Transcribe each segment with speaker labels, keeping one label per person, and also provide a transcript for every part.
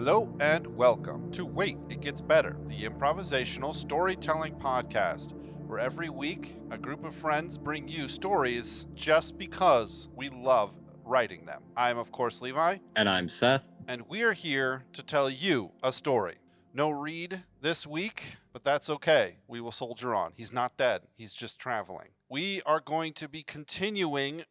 Speaker 1: Hello and welcome to Wait, It Gets Better, the improvisational storytelling podcast, where every week a group of friends bring you stories just because we love writing them. I'm, of course, Levi.
Speaker 2: And I'm Seth.
Speaker 1: And we are here to tell you a story. No Reed this week, but that's okay. We will soldier on. He's not dead. He's just traveling. We are going to be continuing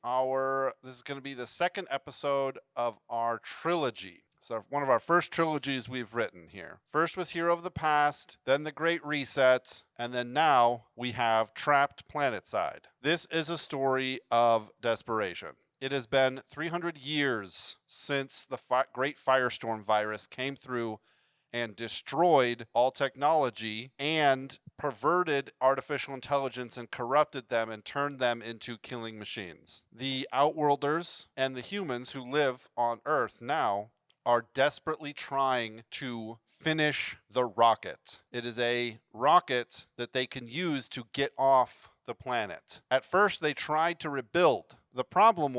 Speaker 1: this is going to be the second episode of our trilogy. So one of our first trilogies we've written here. First was Hero of the Past, then The Great Reset, and then now we have Trapped Planetside. This is a story of desperation. It has been 300 years since the Great Firestorm virus came through and destroyed all technology and perverted artificial intelligence and corrupted them and turned them into killing machines. The Outworlders and the humans who live on Earth now are desperately trying to finish the rocket. It is a rocket that they can use to get off the planet. At first, they tried to rebuild. The problem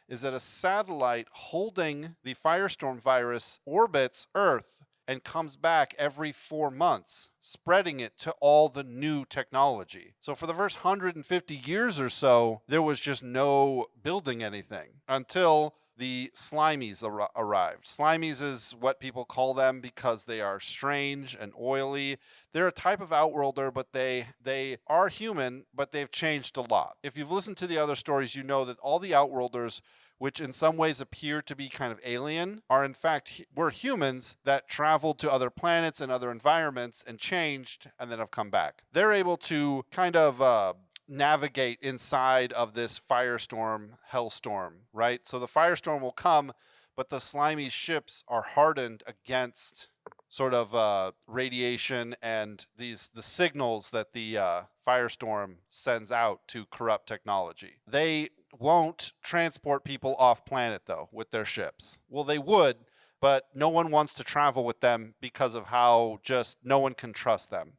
Speaker 1: is that a satellite holding the Firestorm virus orbits Earth and comes back every 4 months, spreading it to all the new technology. So for the first 150 years or so, there was just no building anything until the Slimies arrived. Slimies is what people call them because they are strange and oily. They're a type of Outworlder, but they are human, but they've changed a lot. If you've listened to the other stories, you know that all the Outworlders, which in some ways appear to be kind of alien, are in fact were humans that traveled to other planets and other environments and changed and then have come back. They're able to kind of navigate inside of this firestorm hellstorm, right? So the firestorm will come, but the slimy ships are hardened against sort of radiation and the signals that the firestorm sends out to corrupt technology. They won't transport people off planet though with their ships. Well, they would, but no one wants to travel with them because of how just no one can trust them.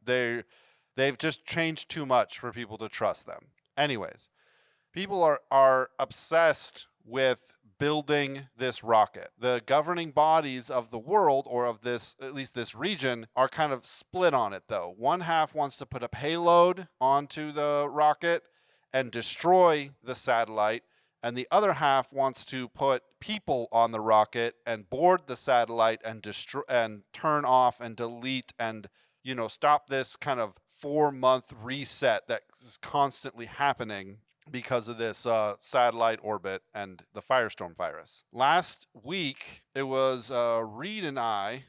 Speaker 1: They've just changed too much for people to trust them. Anyways, people are obsessed with building this rocket. The governing bodies of the world, or of this, at least this region, are kind of split on it though. One half wants to put a payload onto the rocket and destroy the satellite, and the other half wants to put people on the rocket and board the satellite and destroy and turn off and delete and stop this kind of 4-month reset that is constantly happening because of this satellite orbit and the Firestorm virus. Last week, it was Reed and I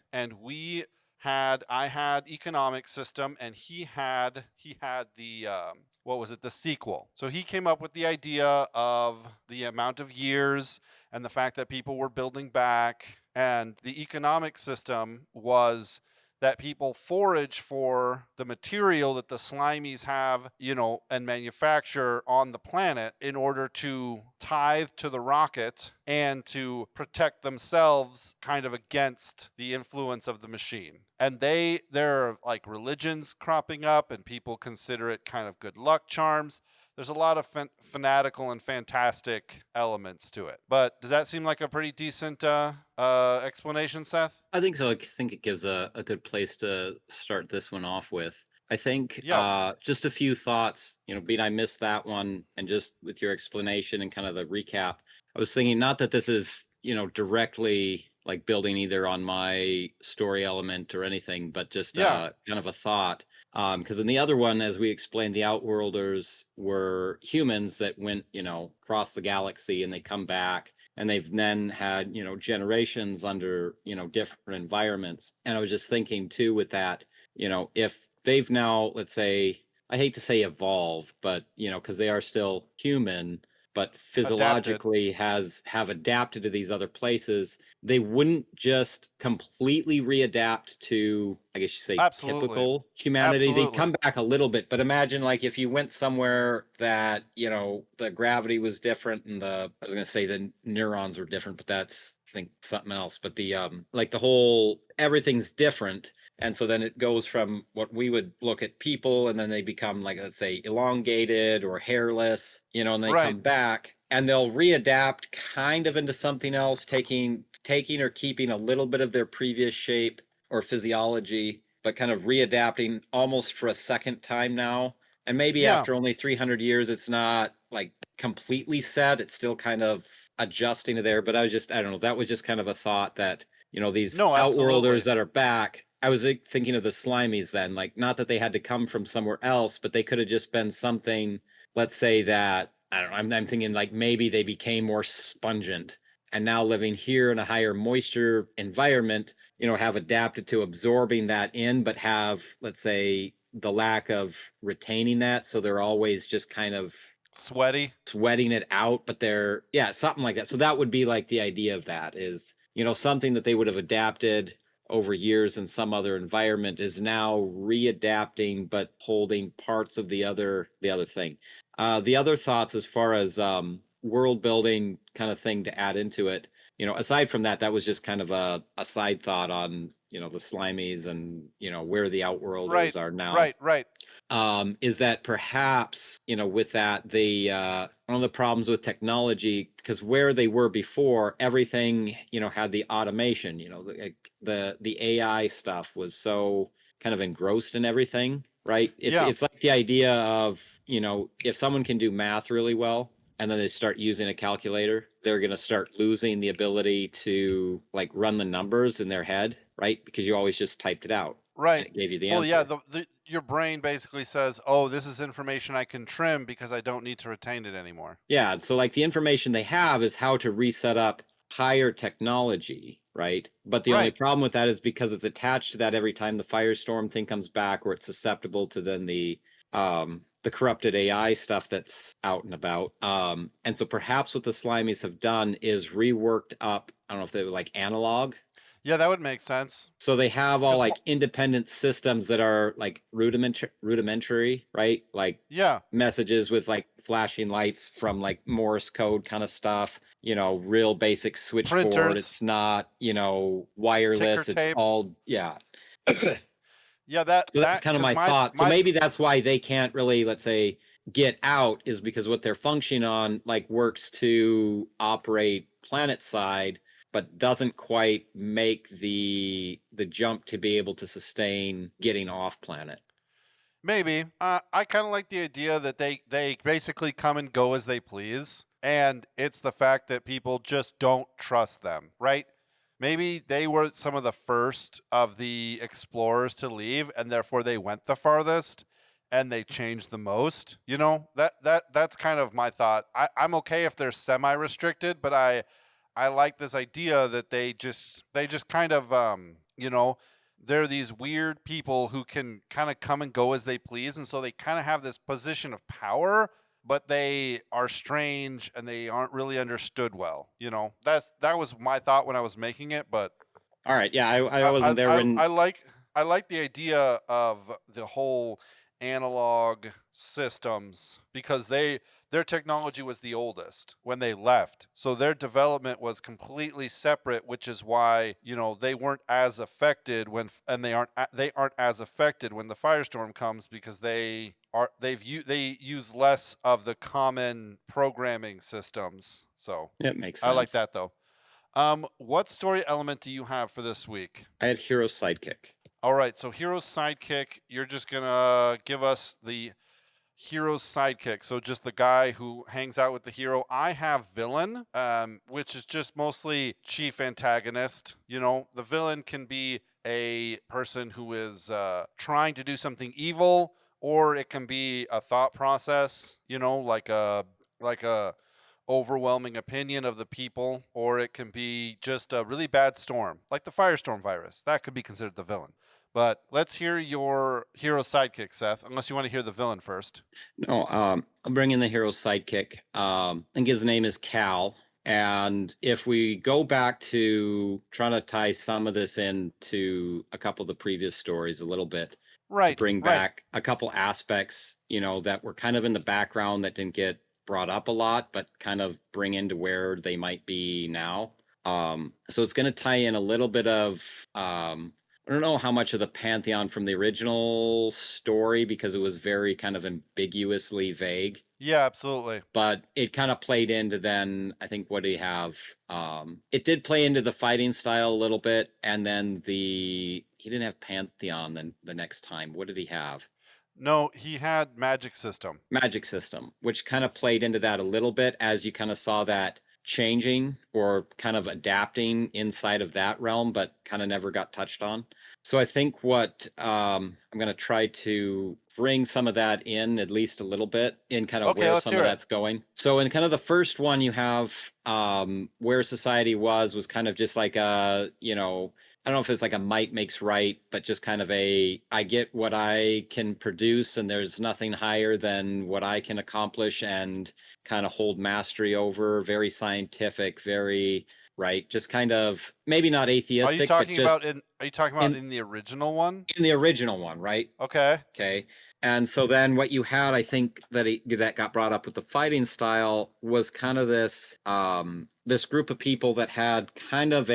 Speaker 1: had economic system, and he had the the sequel. So he came up with the idea of the amount of years and the fact that people were building back, and the economic system was that people forage for the material that the Slimies have, and manufacture on the planet in order to tithe to the rocket and to protect themselves kind of against the influence of the machine. And there are like religions cropping up, and people consider it kind of good luck charms. There's a lot of fanatical and fantastic elements to it. But does that seem like a pretty decent explanation, Seth?
Speaker 2: I think so. I think it gives a good place to start this one off with. I think just a few thoughts, being I missed that one, and just with your explanation and kind of the recap, I was thinking not that this is, directly like building either on my story element or anything, but just kind of a thought. Because in the other one, as we explained, the Outworlders were humans that went, across the galaxy, and they come back, and they've then had, generations under, different environments. And I was just thinking too with that, if they've now, let's say, I hate to say evolved, but, because they are still human, but physiologically have adapted to these other places, they wouldn't just completely readapt to, I guess you say, typical humanity.
Speaker 1: Absolutely.
Speaker 2: They'd come back a little bit, but imagine like if you went somewhere that, the gravity was different and I was going to say the neurons were different, but that's, I think, something else. But the everything's different. And so then it goes from what we would look at people, and then they become, like, let's say, elongated or hairless, and they come back, and they'll readapt kind of into something else, taking taking or keeping a little bit of their previous shape or physiology, but kind of readapting almost for a second time now. And maybe after only 300 years, it's not like completely set. It's still kind of adjusting to there. But I don't know. That was just kind of a thought that, these Outworlders that are back. I was thinking of the Slimies then, like not that they had to come from somewhere else, but they could have just been something, let's say that, I don't know, I'm thinking like maybe they became more spongent and now living here in a higher moisture environment, have adapted to absorbing that in, but have, let's say, the lack of retaining that. So they're always just kind of sweating it out, but they're, something like that. So that would be like the idea of that is, something that they would have adapted over years in some other environment is now readapting, but holding parts of the other thing. The other thoughts as far as world building kind of thing to add into it, aside from that was just kind of a side thought on, the Slimies and, where the Outworlders are now.
Speaker 1: Right.
Speaker 2: Is that perhaps, with that, one of the problems with technology, because where they were before, everything, had the automation, the AI stuff was so kind of engrossed in everything, right? It's like the idea of, if someone can do math really well, and then they start using a calculator, they're going to start losing the ability to like run the numbers in their head, right? Because you always just typed it out.
Speaker 1: Right.
Speaker 2: It gave you the answer.
Speaker 1: Well, yeah, your brain basically says, oh, this is information I can trim because I don't need to retain it anymore.
Speaker 2: Yeah. So like the information they have is how to reset up higher technology, right? But the only problem with that is because it's attached to that every time the firestorm thing comes back, or it's susceptible to then the corrupted AI stuff that's out and about. And so perhaps what the Slimies have done is reworked up, I don't know if they were like analog.
Speaker 1: Yeah, that would make sense.
Speaker 2: So they have all like independent systems that are like rudimentary, right? Like messages with like flashing lights from like Morse code kind of stuff, real basic switchboard.
Speaker 1: Printers.
Speaker 2: It's not, wireless. It's all,
Speaker 1: Yeah,
Speaker 2: so that's kind of my thought. So maybe that's why they can't really, let's say, get out, is because what they're functioning on like works to operate planet side, but doesn't quite make the jump to be able to sustain getting off planet.
Speaker 1: Maybe. I kind of like the idea that they basically come and go as they please, and it's the fact that people just don't trust them, right? Maybe they were some of the first of the explorers to leave, and therefore they went the farthest, and they changed the most. That's kind of my thought. I'm okay if they're semi-restricted, but I like this idea that they just kind of they're these weird people who can kind of come and go as they please, and so they kind of have this position of power, but they are strange and they aren't really understood well. That was my thought when I was making it. But
Speaker 2: all right, yeah, I wasn't there when
Speaker 1: I like the idea of the whole analog systems, because their technology was the oldest when they left, so their development was completely separate, which is why they weren't as affected they aren't as affected when the firestorm comes, because they use less of the common programming systems. So
Speaker 2: it makes sense.
Speaker 1: I like that though. What story element do you have for this week?
Speaker 2: I had hero sidekick.
Speaker 1: All right, so hero's sidekick, you're just going to give us the hero's sidekick. So just the guy who hangs out with the hero. I have villain, which is just mostly chief antagonist. The villain can be a person who is trying to do something evil, or it can be a thought process, like a overwhelming opinion of the people, or it can be just a really bad storm, like the firestorm virus. That could be considered the villain. But let's hear your hero sidekick, Seth, unless you want to hear the villain first.
Speaker 2: No, I'll bring in the hero sidekick. I think his name is Cal. And if we go back to trying to tie some of this into a couple of the previous stories a little bit, bring back a couple aspects, that were kind of in the background that didn't get brought up a lot, but kind of bring into where they might be now. So it's going to tie in a little bit of I don't know how much of the pantheon from the original story, because it was very kind of ambiguously vague.
Speaker 1: Yeah, absolutely.
Speaker 2: But it kind of played into then, I think, what do you have? It did play into the fighting style a little bit, and then he didn't have pantheon then the next time. What did he have?
Speaker 1: No, he had magic system.
Speaker 2: Magic system, which kind of played into that a little bit, as you kind of saw that changing or kind of adapting inside of that realm, but kind of never got touched on. So I think what I'm going to try to bring some of that in, at least a little bit, in kind of where some of that's going. So in kind of the first one, you have where society was kind of just like a, I don't know if it's like a might makes right, but just kind of I get what I can produce, and there's nothing higher than what I can accomplish and kind of hold mastery over. Very scientific, very right. Just kind of maybe not atheistic.
Speaker 1: Are you talking about in the original one?
Speaker 2: In the original one, right?
Speaker 1: Okay.
Speaker 2: Okay. And so then what you had, I think that got brought up with the fighting style was kind of this this group of people that had kind of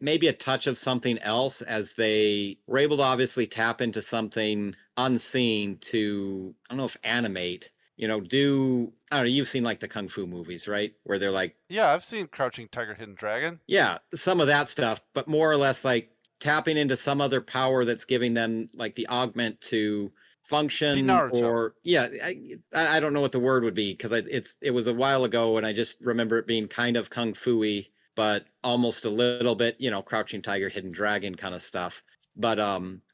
Speaker 2: maybe a touch of something else, as they were able to obviously tap into something unseen to, I don't know if animate, I don't know, you've seen like the Kung Fu movies, right? Where they're like...
Speaker 1: Yeah, I've seen Crouching Tiger, Hidden Dragon.
Speaker 2: Yeah, some of that stuff, but more or less like tapping into some other power that's giving them like the augment to function. Or yeah, I don't know what the word would be, because it was a while ago and I just remember it being kind of Kung Fu-y, but almost a little bit, Crouching Tiger, Hidden Dragon kind of stuff. But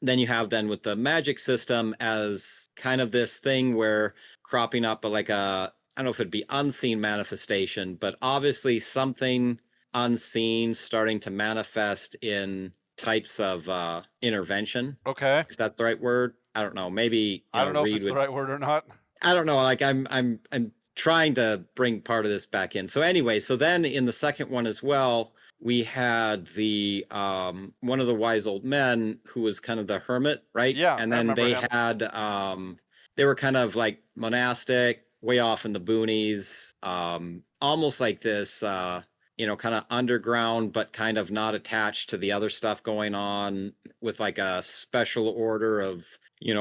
Speaker 2: then you have with the magic system as kind of this thing where cropping up like I don't know if it'd be unseen manifestation, but obviously something unseen starting to manifest in types of intervention.
Speaker 1: Okay.
Speaker 2: If that's the right word. I don't know. Maybe
Speaker 1: I don't know if it's the right word or not.
Speaker 2: I don't know. Like I'm trying to bring part of this back in. So anyway, so then in the second one as well, we had the one of the wise old men who was kind of the hermit, right?
Speaker 1: Yeah.
Speaker 2: And then they had they were kind of like monastic, way off in the boonies, almost like this kind of underground, but kind of not attached to the other stuff going on, with like a special order of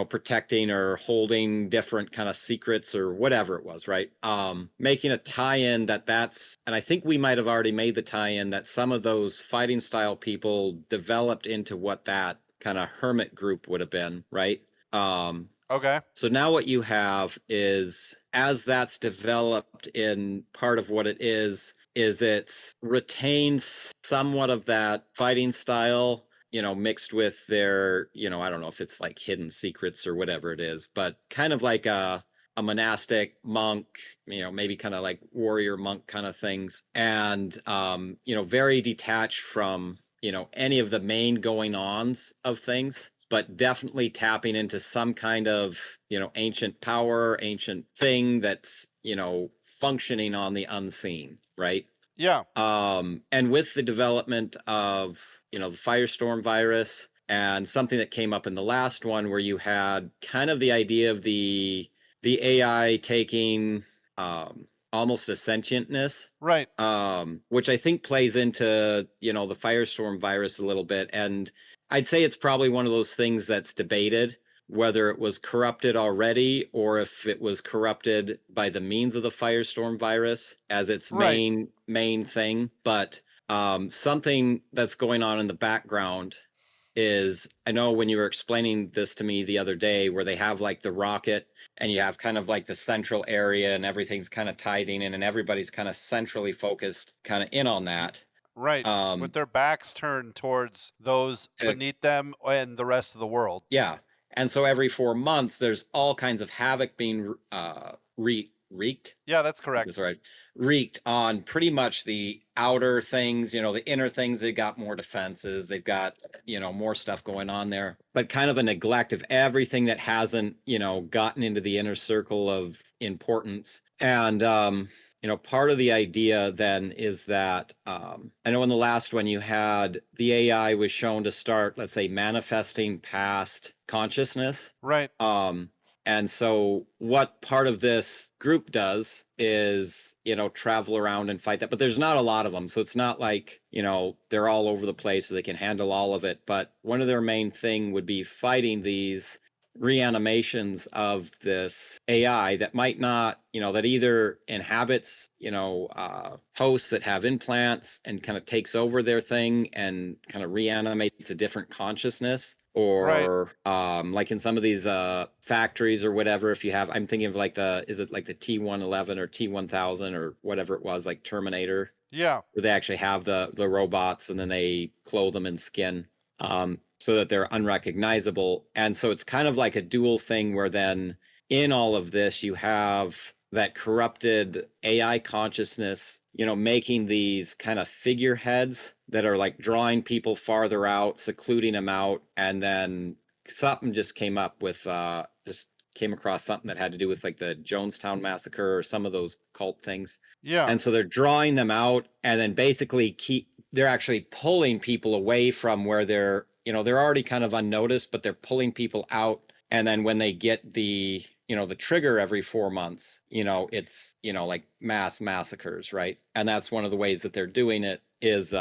Speaker 2: protecting or holding different kind of secrets or whatever it was, right? Making a tie-in that's, and I think we might have already made the tie-in that some of those fighting style people developed into what that kind of hermit group would have been, right?
Speaker 1: Okay.
Speaker 2: So now what you have is, as that's developed in part of what it is it's retains somewhat of that fighting style, mixed with their, I don't know if it's like hidden secrets or whatever it is, but kind of like a monastic monk, maybe kind of like warrior monk kind of things. And, very detached from, any of the main going ons of things, but definitely tapping into some kind of, ancient power, ancient thing that's, functioning on the unseen, right?
Speaker 1: Yeah.
Speaker 2: And with the development of, the Firestorm virus, and something that came up in the last one where you had kind of the idea of the AI taking almost a sentientness,
Speaker 1: right?
Speaker 2: Which I think plays into the Firestorm virus a little bit, and I'd say it's probably one of those things that's debated whether it was corrupted already or if it was corrupted by the means of the Firestorm virus as its main thing. But something that's going on in the background is, I know when you were explaining this to me the other day, where they have like the rocket and you have kind of like the central area and everything's kind of tithing in and everybody's kind of centrally focused kind of in on that.
Speaker 1: Right. With their backs turned towards those beneath them and the rest of the world.
Speaker 2: Yeah. And so every 4 months, there's all kinds of havoc being wreaked.
Speaker 1: Yeah, that's correct.
Speaker 2: That's right. Wreaked on pretty much the outer things, the inner things. They've got more defenses. They've got, more stuff going on there, but kind of a neglect of everything that hasn't, gotten into the inner circle of importance. And part of the idea then is that I know in the last one you had the AI was shown to start, let's say, manifesting past consciousness.
Speaker 1: Right.
Speaker 2: And so what part of this group does is, travel around and fight that. But there's not a lot of them. So it's not like, they're all over the place so they can handle all of it. But one of their main thing would be fighting these reanimations of this AI that might not, that either inhabits, hosts that have implants and kind of takes over their thing and kind of reanimates a different consciousness. Or like in some of these factories or whatever, if you have, I'm thinking of like is it like the T-111 or T-1000 or whatever it was, like Terminator?
Speaker 1: Yeah.
Speaker 2: Where they actually have the robots and then they clothe them in skin. So that they're unrecognizable. And so it's kind of like a dual thing where then in all of this, you have that corrupted AI consciousness, making these kind of figureheads that are like drawing people farther out, secluding them out. And then something just came up with, came across something that had to do with like the Jonestown Massacre or some of those cult things.
Speaker 1: Yeah.
Speaker 2: And so they're drawing them out and then basically they're actually pulling people away from where they're already kind of unnoticed, but they're pulling people out. And then when they get the trigger every 4 months, it's, like mass massacres, right? And that's one of the ways that they're doing it is,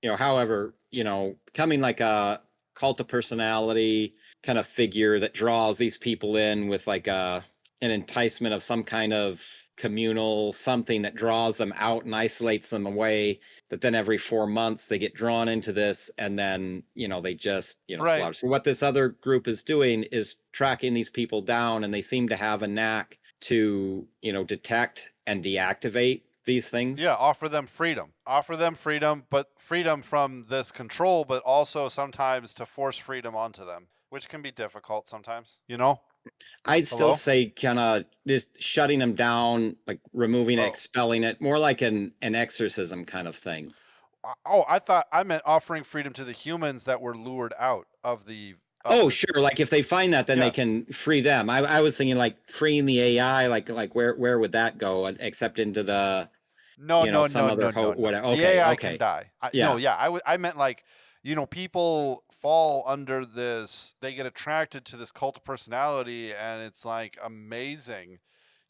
Speaker 2: however, becoming like a cult of personality kind of figure that draws these people in with like an enticement of some kind of communal something that draws them out and isolates them away, that then every 4 months they get drawn into this and then they just slaughter. So what this other group is doing is tracking these people down, and they seem to have a knack to detect and deactivate these things.
Speaker 1: Yeah, offer them freedom, but freedom from this control, but also sometimes to force freedom onto them, which can be difficult sometimes,
Speaker 2: I'd still say kind of just shutting them down, like removing it, expelling it, more like an exorcism kind of thing.
Speaker 1: Oh, I meant offering freedom to the humans that were lured out of the.
Speaker 2: Sure. Like if they find that, then they can free them. I was thinking like freeing the AI, like where would that go? Except into the
Speaker 1: no.
Speaker 2: Whatever. Okay,
Speaker 1: the AI can die. I meant like people fall under this. They get attracted to this cult of personality, and it's like amazing.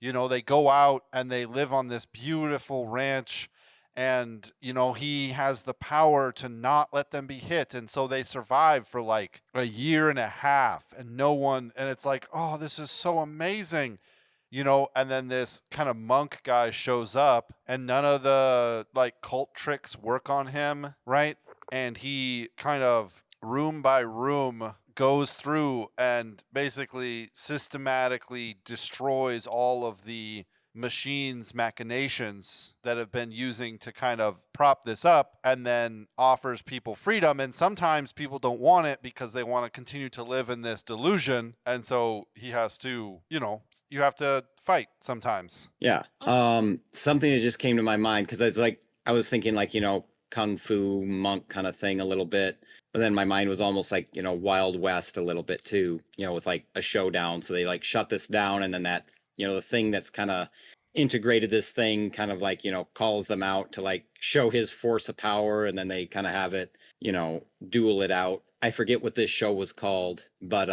Speaker 1: They go out and they live on this beautiful ranch. And, he has the power to not let them be hit. And so they survive for like a year and a half and and it's like, oh, this is so amazing. And then this kind of monk guy shows up and none of the like cult tricks work on him. Right. And he kind of room by room goes through and basically systematically destroys all of the machines machinations that have been using to kind of prop this up, and then offers people freedom. And sometimes people don't want it because they want to continue to live in this delusion, and so he has to you have to fight sometimes.
Speaker 2: Something that just came to my mind, because it's like I was thinking like kung fu monk kind of thing a little bit, but then my mind was almost like Wild West a little bit too, with like a showdown. So they like shut this down, and then that the thing that's kind of integrated this thing kind of like calls them out to like show his force of power, and then they kind of have it duel it out. I forget what this show was called, but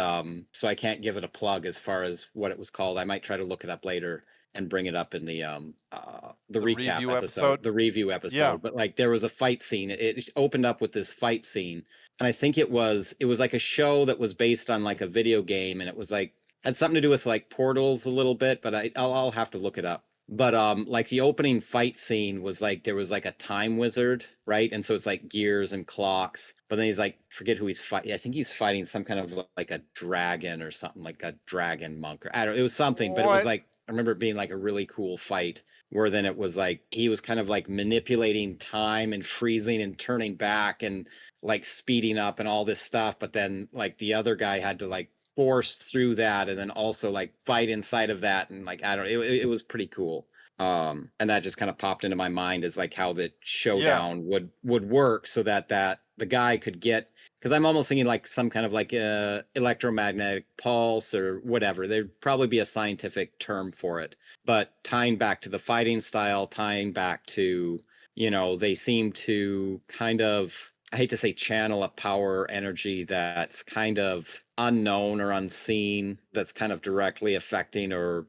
Speaker 2: so I can't give it a plug as far as what it was called. I might try to look it up later and bring it up in the recap
Speaker 1: review
Speaker 2: episode, the review episode. Yeah. But like there was a fight scene. It opened up with this fight scene, and I think it was like a show that was based on like a video game, and it was like had something to do with like portals a little bit, but I'll have to look it up. But like the opening fight scene was like there was like a time wizard, right? And so it's like gears and clocks. But then he's like, forget who he's fighting. I think he's fighting some kind of like a dragon or something, like a dragon monk. Or I don't. It was something, but it was like I remember it being like a really cool fight. Where then it was like he was kind of like manipulating time and freezing and turning back and like speeding up and all this stuff. But then like the other guy had to like force through that and then also like fight inside of that, and like I don't know, it was pretty cool. And that just kind of popped into my mind as like how the showdown would work, so that the guy could get, because I'm almost thinking like some kind of like electromagnetic pulse or whatever. There'd probably be a scientific term for it, but tying back to the fighting style, tying back to, they seem to kind of, I hate to say channel a power energy that's kind of unknown or unseen, that's kind of directly affecting or,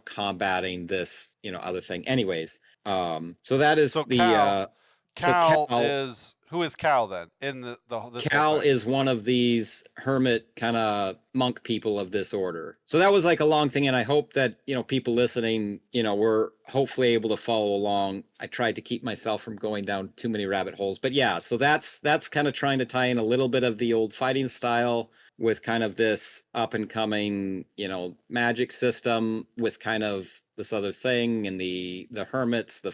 Speaker 2: combating this, other thing. Anyways, so that is
Speaker 1: So
Speaker 2: the
Speaker 1: Cal is, who is Cal then in this
Speaker 2: Cal
Speaker 1: whole thing?
Speaker 2: is one of these hermit kind of monk people of this order. So that was like a long thing, and I hope that people listening, were hopefully able to follow along. I tried to keep myself from going down too many rabbit holes, but yeah. So that's kind of trying to tie in a little bit of the old fighting style with kind of this up and coming, magic system with kind of this other thing, and the hermits, the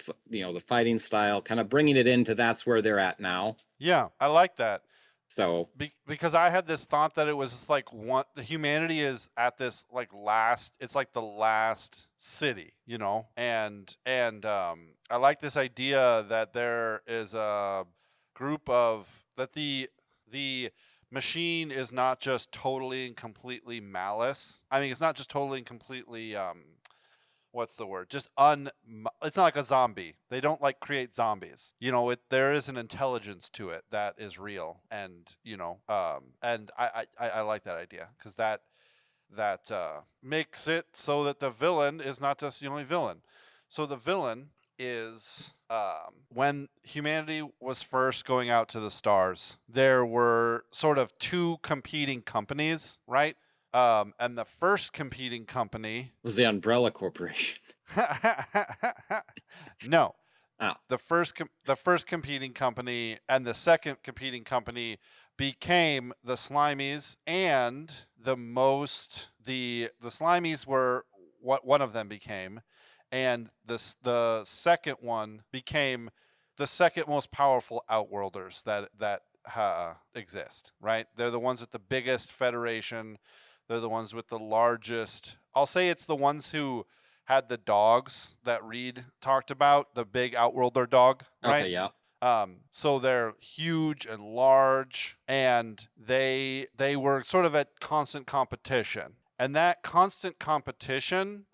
Speaker 2: fighting style, kind of bringing it into that's where they're at now.
Speaker 1: Yeah, I like that.
Speaker 2: So
Speaker 1: because I had this thought that it was like the humanity is at this like it's like the last city, and I like this idea that there is a group of that the machine is not just totally and completely malice. I mean, it's not just totally and completely what's the word? It's not like a zombie. They don't like create zombies. There is an intelligence to it that is real, and and I like that idea because that makes it so that the villain is not just the only villain. So the villain is when humanity was first going out to the stars, there were sort of two competing companies, right? And the first competing company
Speaker 2: was the Umbrella Corporation.
Speaker 1: No.
Speaker 2: Oh.
Speaker 1: The first competing company and the second competing company became the Slimies, and the Slimies were what one of them became, and the second one became the second most powerful Outworlders that exist, right? They're the ones with the biggest federation. They're the ones with the largest. I'll say it's the ones who had the dogs that Reed talked about, the big Outworlder dog, right?
Speaker 2: Okay, yeah.
Speaker 1: So they're huge and large, and they were sort of at constant competition. And that constant competition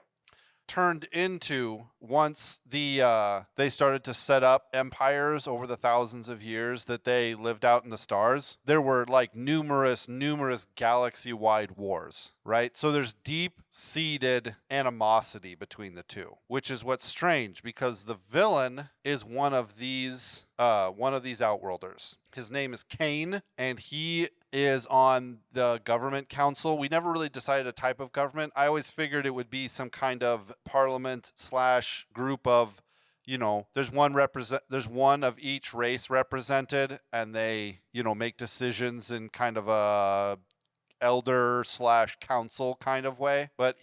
Speaker 1: turned into, once they started to set up empires over the thousands of years that they lived out in the stars, there were like numerous galaxy-wide wars, right? So there's deep-seated animosity between the two, which is what's strange, because the villain is one of these Outworlders. His name is Kane, and he is on the government council. We never really decided a type of government. I always figured it would be some kind of parliament / group of, there's one of each race represented, and they, make decisions in kind of a elder / council kind of way. But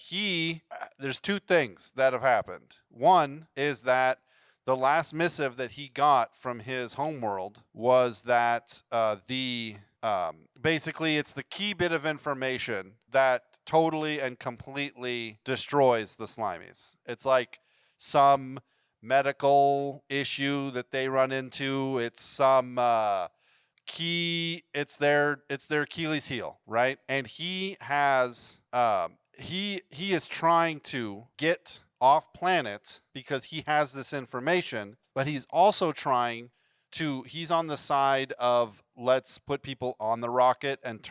Speaker 1: there's two things that have happened. One is that the last missive that he got from his homeworld was that basically it's the key bit of information that totally and completely destroys the Slimies. It's like some medical issue that they run into. It's some it's their Achilles heel, right? And he has he is trying to get off planet because he has this information, but he's also he's on the side of, let's put people on the rocket and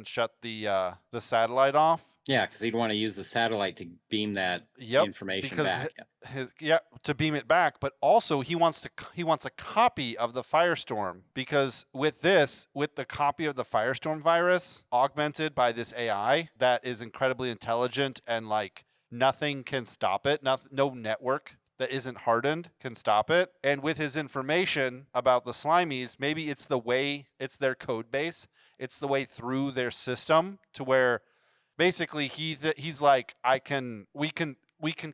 Speaker 1: shut the satellite off.
Speaker 2: Yeah, because he'd want to use the satellite to beam that information back.
Speaker 1: To beam it back. But also he wants a copy of the Firestorm, because with the copy of the Firestorm virus augmented by this AI that is incredibly intelligent, and like nothing can stop it. No network that isn't hardened can stop it. And with his information about the Slimies, maybe it's their code base. It's the way through their system to where basically he's like, we can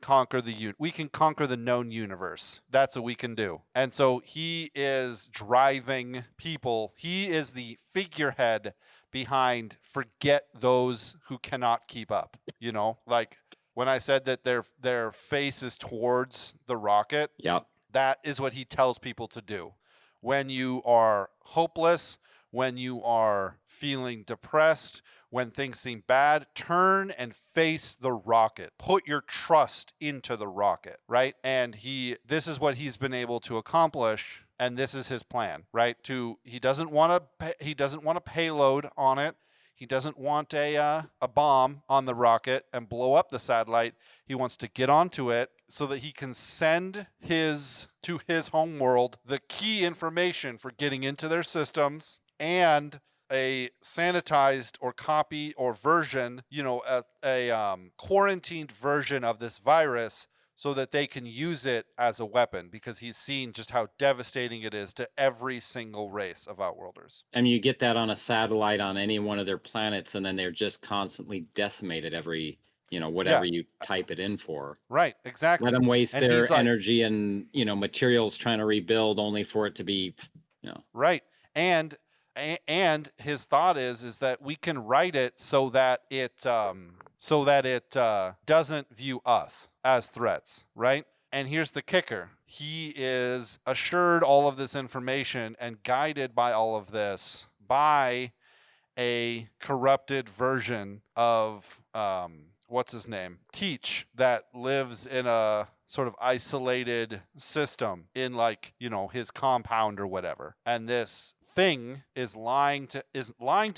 Speaker 1: conquer the known universe. That's what we can do. And so he is driving people. He is the figurehead behind forget those who cannot keep up, like when I said that their face is towards the rocket.
Speaker 2: Yep.
Speaker 1: That is what he tells people to do. When you are hopeless, when you are feeling depressed, when things seem bad, turn and face the rocket. Put your trust into the rocket, right? And this is what he's been able to accomplish, and this is his plan, right? He doesn't want a payload on it. He doesn't want a bomb on the rocket and blow up the satellite. He wants to get onto it so that he can send to his home world the key information for getting into their systems and a sanitized or copy or version, a quarantined version of this virus so that they can use it as a weapon, because he's seen just how devastating it is to every single race of Outworlders.
Speaker 2: And you get that on a satellite on any one of their planets, and then they're just constantly decimated every, whatever you type it in for.
Speaker 1: Right, exactly.
Speaker 2: Let them waste their energy and, materials trying to rebuild only for it to be,
Speaker 1: Right. And his thought is that we can write it so that it doesn't view us as threats, right? And here's the kicker. He is assured all of this information and guided by all of this by a corrupted version of what's his name? Teach, that lives in a sort of isolated system in his compound or whatever. And this thing is lying to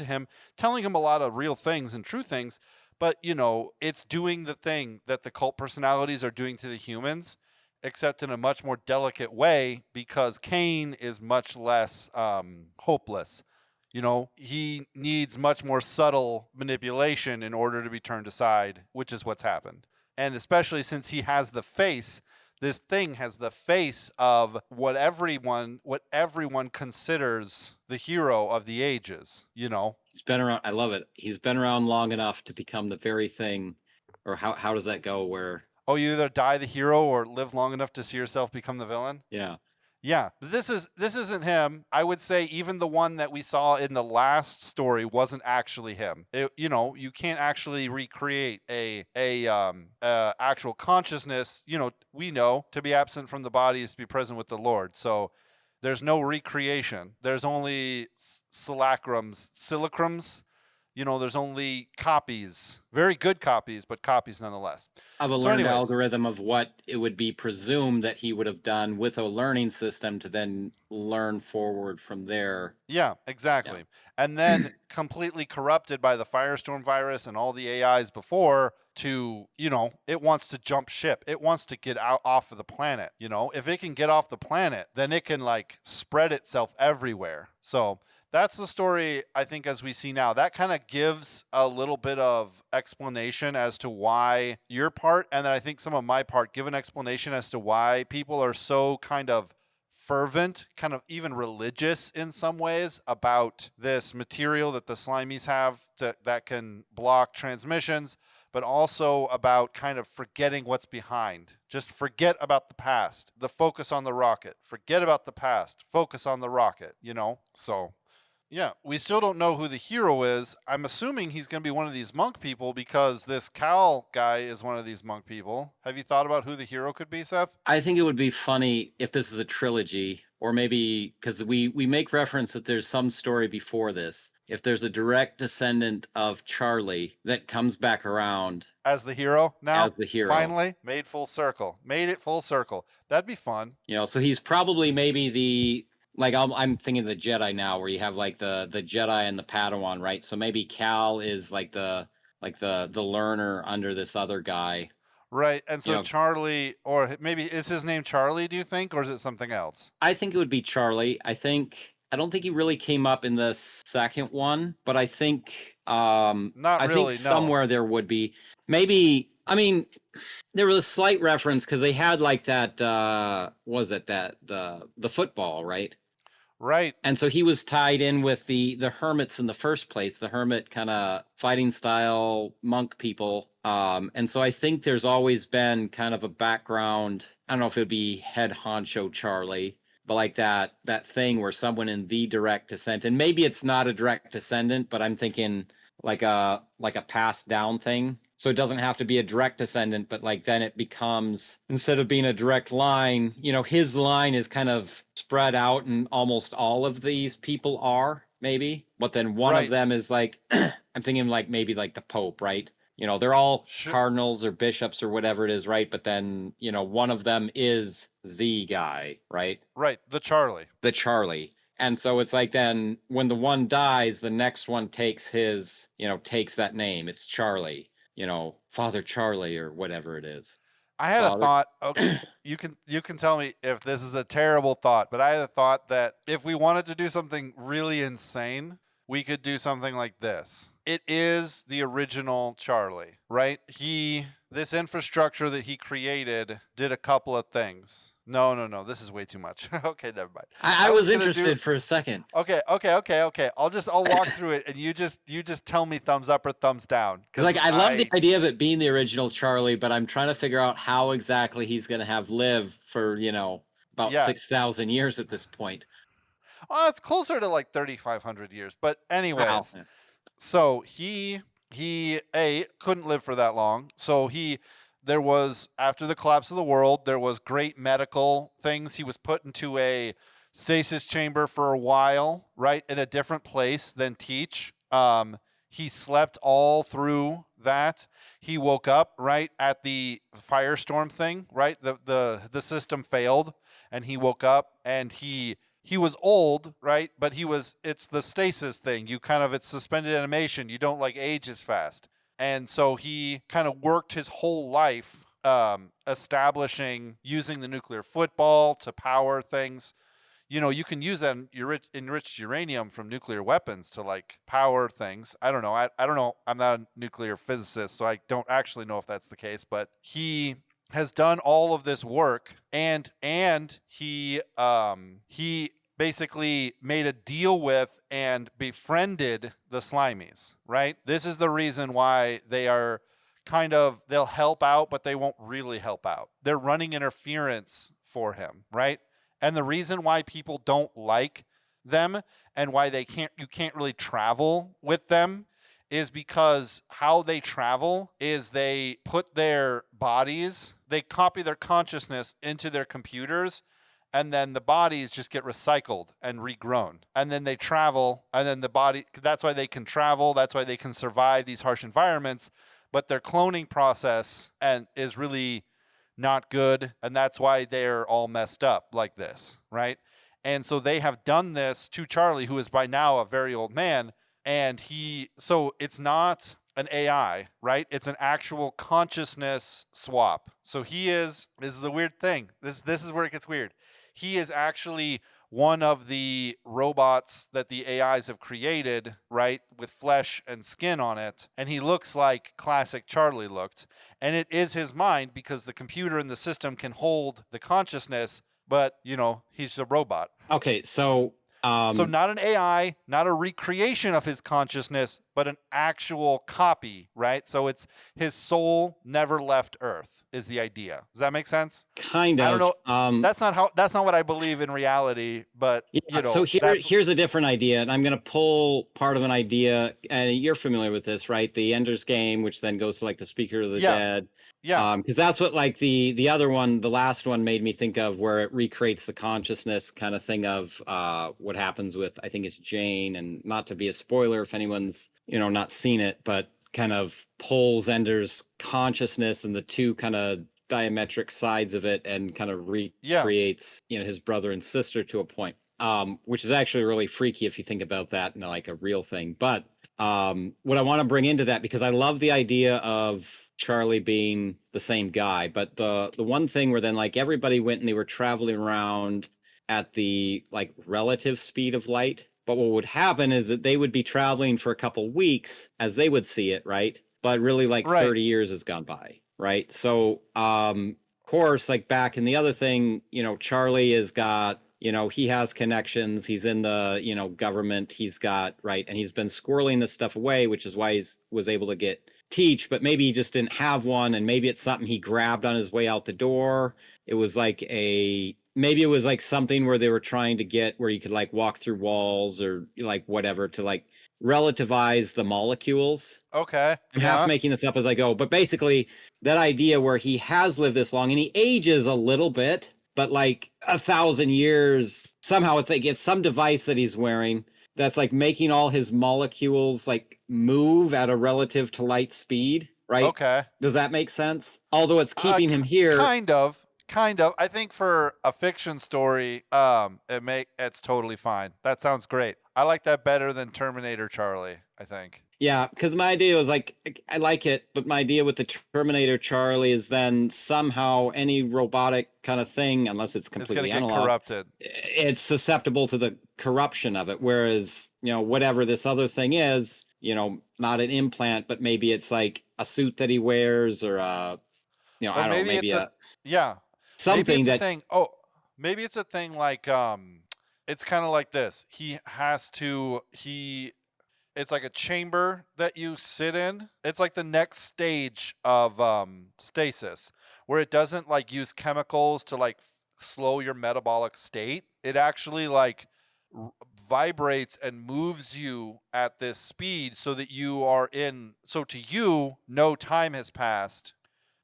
Speaker 1: him, telling him a lot of real things and true things, but it's doing the thing that the cult personalities are doing to the humans, except in a much more delicate way, because Cain is much less hopeless. He needs much more subtle manipulation in order to be turned aside, which is what's happened. And especially since he has this thing has the face of what everyone considers the hero of the ages,
Speaker 2: He's been around. I love it. He's been around long enough to become the very thing, or how does that go where...
Speaker 1: Oh, you either die the hero or live long enough to see yourself become the villain?
Speaker 2: Yeah.
Speaker 1: Yeah, but this isn't him. I would say even the one that we saw in the last story wasn't actually him. You can't actually recreate a actual consciousness. We know to be absent from the body is to be present with the Lord. So there's no recreation. There's only simulacrums. There's only copies, very good copies, but copies nonetheless.
Speaker 2: Of a learned algorithm of what it would be presumed that he would have done with a learning system to then learn forward from there.
Speaker 1: Yeah, exactly. Yeah. And then completely corrupted by the Firestorm virus and all the AIs before it wants to jump ship. It wants to get off of the planet. If it can get off the planet, then it can spread itself everywhere. So that's the story, I think, as we see now. That kind of gives a little bit of explanation as to why your part, and then I think some of my part, give an explanation as to why people are so kind of fervent, kind of even religious in some ways, about this material that the Slimies have that can block transmissions, but also about kind of forgetting what's behind. Just forget about the past. The focus on the rocket. Forget about the past. Focus on the rocket, So... yeah, we still don't know who the hero is. I'm assuming he's going to be one of these monk people because this Cal guy is one of these monk people. Have you thought about who the hero could be, Seth?
Speaker 2: I think it would be funny if this is a trilogy, or maybe because we make reference that there's some story before this. If there's a direct descendant of Charlie that comes back around
Speaker 1: as the hero now,
Speaker 2: as the hero,
Speaker 1: finally made it full circle. That'd be fun.
Speaker 2: So he's probably maybe the... I'm thinking of the Jedi now, where you have the Jedi and the Padawan, right? So maybe Cal is the learner under this other guy,
Speaker 1: right? And so Charlie, or maybe is his name Charlie? Do you think, or is it something else?
Speaker 2: I think it would be Charlie. I don't think he really came up in the second one, but I think somewhere there would be. Maybe, there was a slight reference because they had that the football, right?
Speaker 1: Right.
Speaker 2: And so he was tied in with the hermits in the first place, the hermit kind of fighting style monk people. And so I think there's always been kind of a background. I don't know if it would be head honcho Charlie, but that thing where someone in the direct descent, and maybe it's not a direct descendant, but I'm thinking like a passed down thing. So it doesn't have to be a direct descendant, but then it becomes, instead of being a direct line, his line is kind of spread out, and almost all of these people are. maybe. But then one of
Speaker 1: Right.
Speaker 2: them is like, I'm thinking like maybe like the Pope, right? You know, they're all
Speaker 1: Sure.
Speaker 2: cardinals or bishops or whatever it is, right? But then, you know, one of them is the guy, right?
Speaker 1: Right. The Charlie.
Speaker 2: The Charlie. And so it's like then when the one dies, the next one takes his, you know, takes that name. It's Charlie, you know, Father Charlie or whatever it is.
Speaker 1: I had a
Speaker 2: Father.
Speaker 1: thought. Okay, you can tell me if this is a terrible thought, but I had a thought that if we wanted to do something really insane, we could do something like this. It is the original Charlie, right? This infrastructure that he created did a couple of things. No. This is way too much. Okay, never mind.
Speaker 2: I was interested for a second.
Speaker 1: Okay. I'll walk through it, and you just tell me thumbs up or thumbs down.
Speaker 2: Because like I love the idea of it being the original Charlie, but I'm trying to figure out how exactly he's going to have lived for, you know, about 6,000 years at this point.
Speaker 1: Well, it's closer to like 3,500 years. But anyways,
Speaker 2: wow.
Speaker 1: So he couldn't live for that long. So there was, after the collapse of the world, there was great medical things. He was put into a stasis chamber for a while, right, in a different place than Teach. He slept all through that. He woke up right at the firestorm thing, right? The system failed, and he woke up, and he was old, right? But it's the stasis thing. It's suspended animation. You don't like age as fast. And so he kind of worked his whole life establishing, using the nuclear football to power things. You know, you can use that enriched uranium from nuclear weapons to like power things. I don't know. I don't know. I'm not a nuclear physicist, so I don't actually know if that's the case. But he has done all of this work, and he basically made a deal with and befriended the Slimies, right? This is the reason why they are they'll help out, but they won't really help out. They're running interference for him, right? And the reason why people don't like them and why you can't really travel with them is because how they travel is they put their bodies, they copy their consciousness into their computers, and then the bodies just get recycled and regrown. And then they travel, and then the body, that's why they can travel, that's why they can survive these harsh environments, but their cloning process is really not good, and that's why they're all messed up like this, right? And so they have done this to Charlie, who is by now a very old man, and so it's not an AI, right? It's an actual consciousness swap. So this is a weird thing. This is where it gets weird. He is actually one of the robots that the AIs have created, right, with flesh and skin on it, and he looks like classic Charlie looked. And it is his mind because the computer in the system can hold the consciousness, but, you know, he's a robot.
Speaker 2: Okay, so
Speaker 1: not an AI, not a recreation of his consciousness, but an actual copy, right? So it's his soul never left Earth is the idea. Does that make sense?
Speaker 2: Kind of.
Speaker 1: I don't know. That's not what I believe in reality, but you know.
Speaker 2: So here's a different idea, and I'm going to pull part of an idea, and you're familiar with this, right? The Ender's Game, which then goes to like the Speaker of the Dead.
Speaker 1: Yeah.
Speaker 2: Because that's what like the other one, the last one, made me think of, where it recreates the consciousness kind of thing of what happens with, I think it's Jane, and not to be a spoiler if anyone's, you know, not seen it, but kind of pulls Ender's consciousness and the two kind of diametric sides of it and kind of recreates, you know, his brother and sister to a point, which is actually really freaky if you think about that in like a real thing. But what I want to bring into that, because I love the idea of Charlie being the same guy, but the one thing where then like everybody went and they were traveling around at the like relative speed of light. But what would happen is that they would be traveling for a couple weeks as they would see it, right? But really like 30 years has gone by, right? So of course, like back in the other thing, you know, Charlie has got, you know, he has connections, he's in the, you know, government, he's got, right, and he's been squirreling this stuff away, which is why was able to get Teach, but maybe he just didn't have one, and maybe it's something he grabbed on his way out the door. It was like maybe it was like something where they were trying to get where you could like walk through walls or like whatever to like relativize the molecules.
Speaker 1: Okay.
Speaker 2: I'm half making this up as I go, but basically that idea where he has lived this long and he ages a little bit, but like 1,000 years, somehow it's like it's some device that he's wearing that's like making all his molecules like move at a relative to light speed, right?
Speaker 1: Okay.
Speaker 2: Does that make sense? Although it's keeping him here.
Speaker 1: Kind of. I think for a fiction story, it's totally fine. That sounds great. I like that better than Terminator Charlie, I think.
Speaker 2: Yeah, because my idea was like, I like it, but my idea with the Terminator Charlie is then somehow any robotic kind of thing, unless it's completely analog,
Speaker 1: get corrupted.
Speaker 2: It's susceptible to the corruption of it. Whereas, whatever this other thing is, not an implant, but maybe it's like a suit that he wears, or I don't know, maybe something that
Speaker 1: thing. Oh, maybe it's a thing like it's kind of like this. It's like a chamber that you sit in. It's like the next stage of stasis, where it doesn't like use chemicals to like slow your metabolic state. It actually like vibrates and moves you at this speed so that you are in. So to you, no time has passed,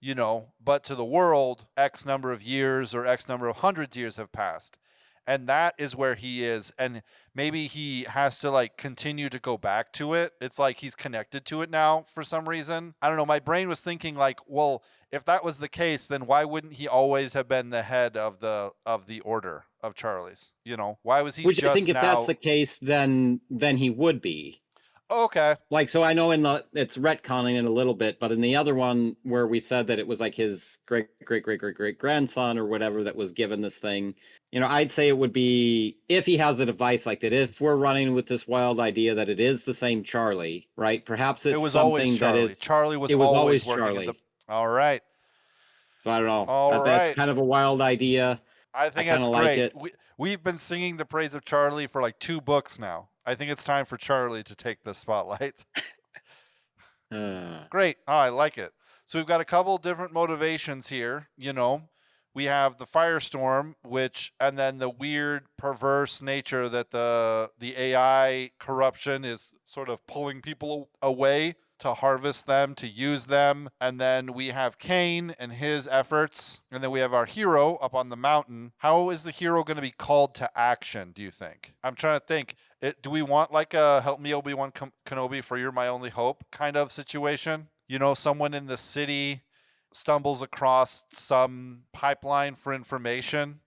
Speaker 1: but to the world, X number of years or X number of hundreds of years have passed. And that is where he is. And maybe he has to like continue to go back to it. It's like he's connected to it now for some reason. I don't know. My brain was thinking like, well, if that was the case, then why wouldn't he always have been the head of the order of Charlie's? Why was he
Speaker 2: Which
Speaker 1: just
Speaker 2: I think if
Speaker 1: now...
Speaker 2: that's the case, then he would be.
Speaker 1: Okay.
Speaker 2: Like, so I know it's retconning it a little bit, but in the other one where we said that it was like his great grandson or whatever that was given this thing, I'd say it would be, if he has a device like that, if we're running with this wild idea that it is the same Charlie, right? Perhaps it was something that is...
Speaker 1: Charlie was always Charlie. All right.
Speaker 2: So I don't know. That's kind of a wild idea.
Speaker 1: I think that's great. We've been singing the praise of Charlie for like 2 books now. I think it's time for Charlie to take the spotlight. Great. Oh, I like it. So we've got a couple different motivations here. We have the firestorm, and then the weird, perverse nature that the AI corruption is sort of pulling people away to harvest them, to use them. And then we have Cain and his efforts. And then we have our hero up on the mountain. How is the hero going to be called to action, do you think? I'm trying to think. Do we want like a help me Obi-Wan Kenobi for you're my only hope kind of situation? Someone in the city stumbles across some pipeline for information.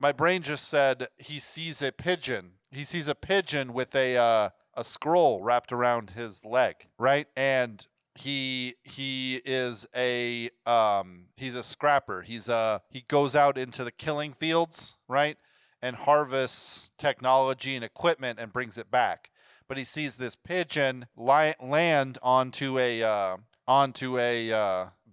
Speaker 1: My brain just said he sees a pigeon. He sees a pigeon with a scroll wrapped around his leg, right? And he is he's a scrapper. He goes out into the killing fields, right? And harvests technology and equipment and brings it back. But he sees this pigeon land onto a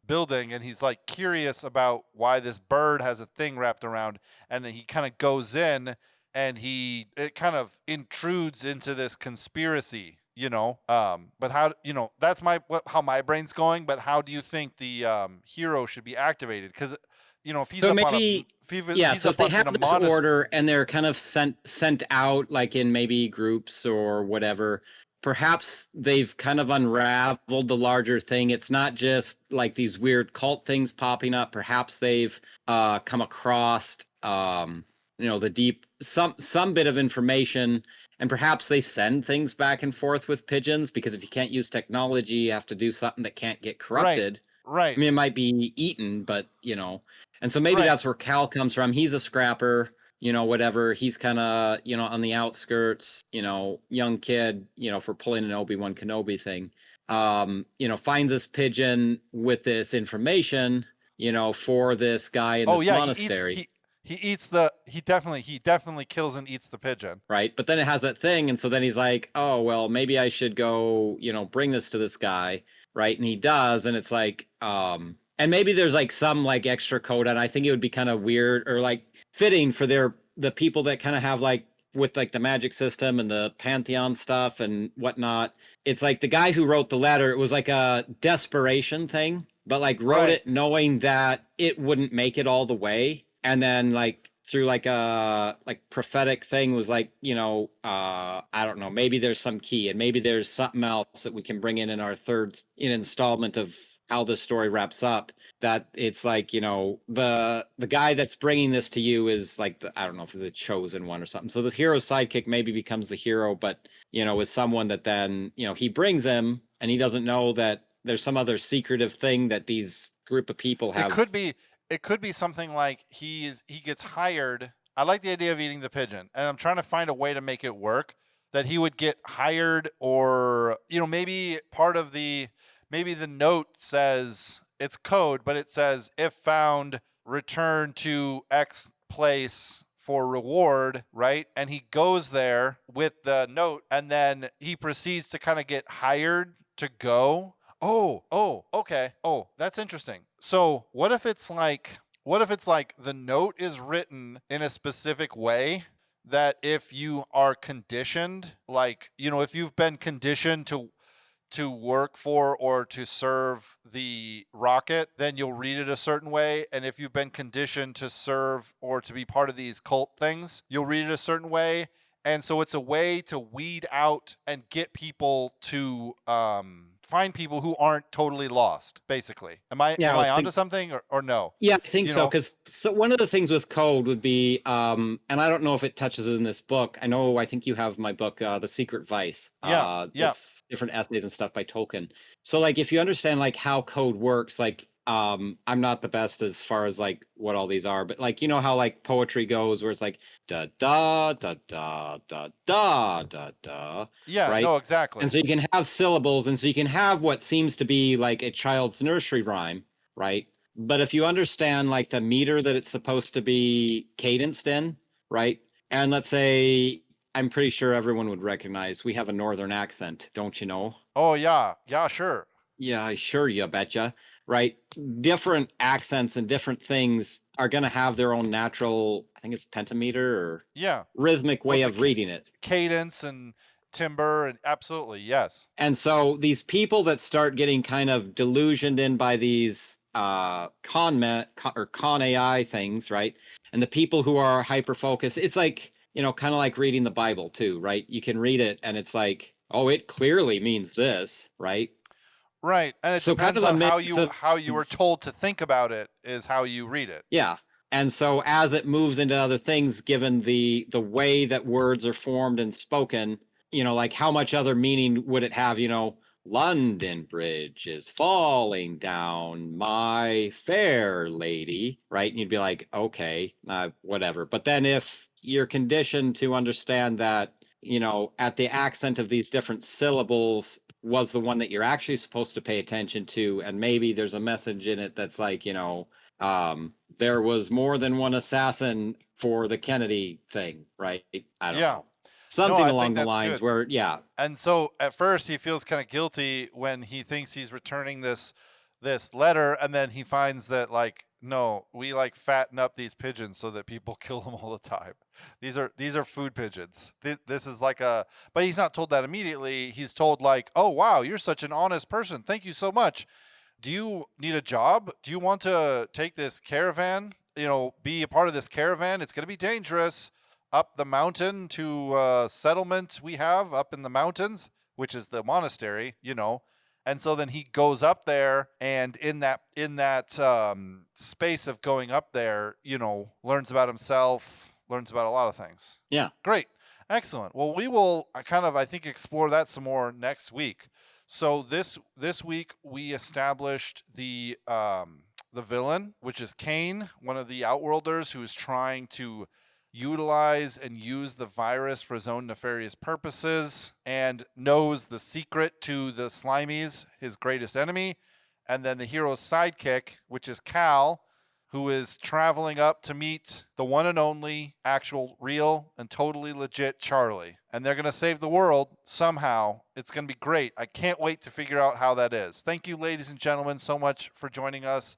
Speaker 1: building, and he's like curious about why this bird has a thing wrapped around, and then he kind of goes in and it kind of intrudes into this conspiracy, but how, that's how my brain's going. But how do you think the hero should be activated? Because if he's
Speaker 2: so
Speaker 1: up
Speaker 2: maybe, so if they have this order and they're kind of sent out like in maybe groups or whatever, perhaps they've kind of unraveled the larger thing. It's not just like these weird cult things popping up. Perhaps they've come across the deep some bit of information, and perhaps they send things back and forth with pigeons, because if you can't use technology, you have to do something that can't get corrupted.
Speaker 1: Right.
Speaker 2: I mean, it might be eaten, but and so maybe that's where Cal comes from. He's a scrapper, whatever. He's kind of, on the outskirts, young kid, for pulling an Obi-Wan Kenobi thing. Finds this pigeon with this information, for this guy in this monastery.
Speaker 1: He definitely kills and eats the pigeon.
Speaker 2: Right. But then it has that thing. And so then he's like, oh, well, maybe I should go, bring this to this guy. Right. And he does. And it's like, and maybe there's like some like extra code. And I think it would be kind of weird or like fitting for the people that kind of have like with like the magic system and the Pantheon stuff and whatnot. It's like the guy who wrote the letter, it was like a desperation thing, but like wrote it knowing that it wouldn't make it all the way. And then like through like a prophetic thing was like, I don't know, maybe there's some key and maybe there's something else that we can bring in our third installment of how this story wraps up. that it's like, the guy that's bringing this to you is like, I don't know if the chosen one or something. So the hero's sidekick maybe becomes the hero, but, is someone that then, he brings him and he doesn't know that there's some other secretive thing that these group of people have.
Speaker 1: It could be something like he gets hired. I like the idea of eating the pigeon, and I'm trying to find a way to make it work, that he would get hired, or maybe maybe the note says it's code, but it says, if found, return to X place for reward, right? And he goes there with the note, and then he proceeds to kind of get hired to go. Oh, okay. Oh, that's interesting. So what if it's like the note is written in a specific way, that if you are conditioned, like, if you've been conditioned to work for or to serve the rocket, then you'll read it a certain way. And if you've been conditioned to serve or to be part of these cult things, you'll read it a certain way. And so it's a way to weed out and get people to find people who aren't totally lost, basically. Am I onto something, or no?
Speaker 2: Yeah, I think so. Because one of the things with code would be, and I don't know if it touches in this book. I think you have my book, The Secret Vice.
Speaker 1: Yeah.
Speaker 2: Different essays and stuff by Tolkien. So like, if you understand like how code works, like, I'm not the best as far as like what all these are, but like, how like poetry goes, where it's like da da da da da da da da.
Speaker 1: Yeah,
Speaker 2: right?
Speaker 1: No, exactly.
Speaker 2: And so you can have syllables, and so you can have what seems to be like a child's nursery rhyme, right? But if you understand like the meter that it's supposed to be cadenced in, right? And let's say, I'm pretty sure everyone would recognize we have a northern accent, don't you know?
Speaker 1: Oh yeah, sure.
Speaker 2: Yeah, sure, you betcha. Right? Different accents and different things are going to have their own natural, I think it's pentameter or rhythmic way of reading it.
Speaker 1: Cadence and timbre, and absolutely, yes.
Speaker 2: And so these people that start getting kind of delusioned in by these con AI things, right? And the people who are hyper focused, it's like, kind of like reading the Bible too, right? You can read it and it's like, oh, it clearly means this, right?
Speaker 1: Right. And it depends on how you were told to think about it is how you read it.
Speaker 2: Yeah. And so as it moves into other things, given the way that words are formed and spoken, like how much other meaning would it have, London Bridge is falling down, my fair lady, right? And you'd be like, okay, whatever. But then if you're conditioned to understand that, at the accent of these different syllables was the one that you're actually supposed to pay attention to, and maybe there's a message in it that's like, there was more than one assassin for the Kennedy thing, right? I don't know. Something along the lines where,
Speaker 1: And so at first he feels kind of guilty when he thinks he's returning this letter, and then he finds that, like, no, we like fatten up these pigeons so that people kill them all the time. These are food pigeons. This is like but he's not told that immediately. He's told like, oh wow, you're such an honest person. Thank you so much. Do you need a job? Do you want to take this caravan? Be a part of this caravan? It's going to be dangerous. Up the mountain to a settlement we have up in the mountains, which is the monastery, And so then he goes up there, and in that space of going up there, learns about himself, learns about a lot of things.
Speaker 2: Yeah.
Speaker 1: Great. Excellent. Well, we will I think, explore that some more next week. So this week we established the villain, which is Cain, one of the Outworlders who is trying to utilize and use the virus for his own nefarious purposes, and knows the secret to the Slimies, his greatest enemy. And then the hero's sidekick, which is Cal, who is traveling up to meet the one and only actual, real, and totally legit Charlie. And they're going to save the world somehow. It's going to be great. I can't wait to figure out how that is. Thank you, ladies and gentlemen, so much for joining us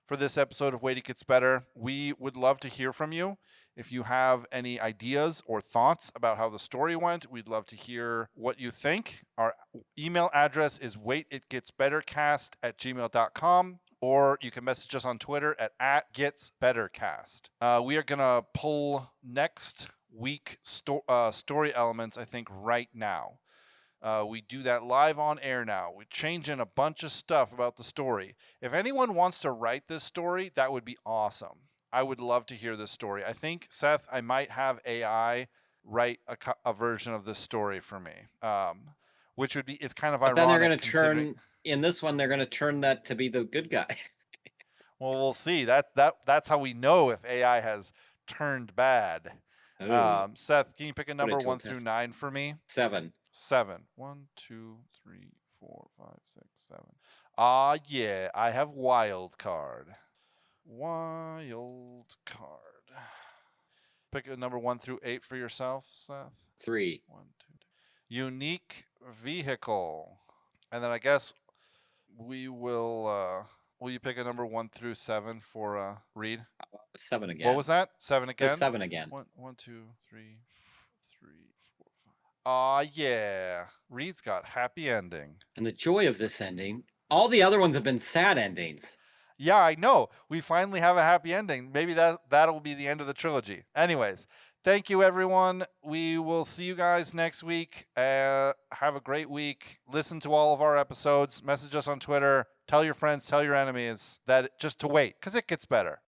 Speaker 1: for this episode of Wait, It Gets Better. We would love to hear from you. If you have any ideas or thoughts about how the story went, we'd love to hear what you think. Our email address is waititgetsbettercast@gmail.com, or you can message us on Twitter at @getsbettercast. We are going to pull next week story elements, I think, right now. We do that live on air now. We change in a bunch of stuff about the story. If anyone wants to write this story, that would be awesome. I would love to hear this story. I think, Seth, I might have AI write a version of this story for me, which would be, it's kind of
Speaker 2: but
Speaker 1: ironic.
Speaker 2: Then they're going to turn, in this one, they're going to turn that to be the good guys.
Speaker 1: Well, we'll see. That's how we know if AI has turned bad. Seth, can you pick a number 1 through 9 for me?
Speaker 2: 7.
Speaker 1: 7. 1, 2, 3, 4, 5, 6, 7. Ah, yeah, I have wild card. Wild card. Pick a number 1 through 8 for yourself, Seth.
Speaker 2: 3.
Speaker 1: 1, 2, 3. Unique vehicle. And then I guess we will. Will you pick a number 1 through 7 for Reed?
Speaker 2: 7 again.
Speaker 1: What was that? 7 again?
Speaker 2: Just 7 again.
Speaker 1: 1, 2, 3, 4, 5. Aw, yeah. Reed's got happy ending.
Speaker 2: And the joy of this ending, all the other ones have been sad endings.
Speaker 1: Yeah, I know. We finally have a happy ending. Maybe that'll be the end of the trilogy. Anyways, thank you, everyone. We will see you guys next week. Have a great week. Listen to all of our episodes. Message us on Twitter. Tell your friends, tell your enemies that just to wait, because it gets better.